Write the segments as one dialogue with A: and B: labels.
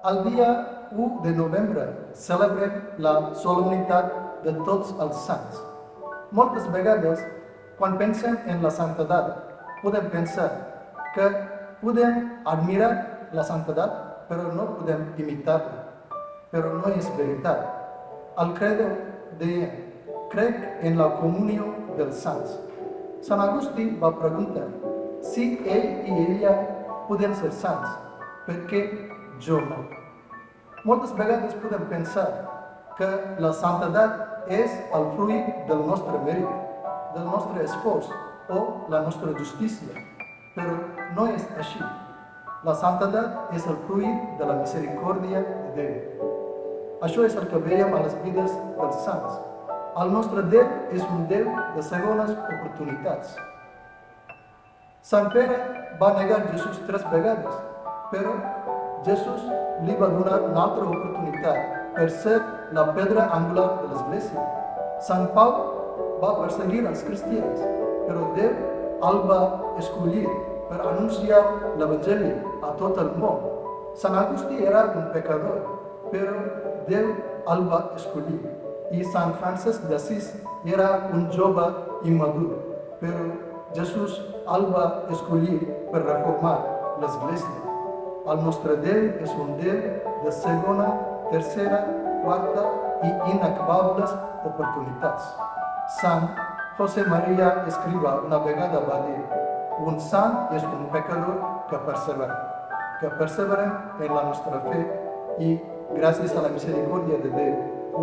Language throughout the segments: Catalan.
A: El dia 1 de novembre celebrem la solemnitat de tots els sants. Moltes vegades, quan pensem en la santedat, podem pensar que podem admirar la santedat, però no podem imitar-la. Però no és veritat. Al credo deia, crec en la comunió dels sants. Sant Agustí va preguntar si ell i ella poden ser sants, per què jo no? Moltes vegades podem pensar que la santedat és el fruit del nostre mèrit, del nostre esforç o la nostra justícia, però no és així. La santedat és el fruit de la misericòrdia de Déu. Això és el que veiem a les vides dels sants. El nostre Déu és un Déu de segones oportunitats. Sant Pere va negar Jesús 3 vegades, però Jesús li va donar una altra oportunitat per ser la pedra angular de l'Església. Sant Pau va perseguir els cristians, però Déu el va escollir per anunciar l'Evangeli a tot el món. Sant Agustí era un pecador, però Déu el va escollir. I Sant Francesc d'Assís era un jove immadur, però Jesús el va escollir per reformar l'Església. El nostre Déu és un Déu de segona, tercera, quarta i inacabables oportunitats. Sant José María Escrivá una vegada va dir: un sant és un pecador que perseverem en la nostra fe i, gràcies a la misericòrdia de Déu,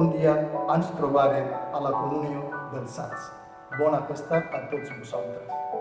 A: un dia ens trobarem a la comunió dels sants. Bona festa a tots vosaltres.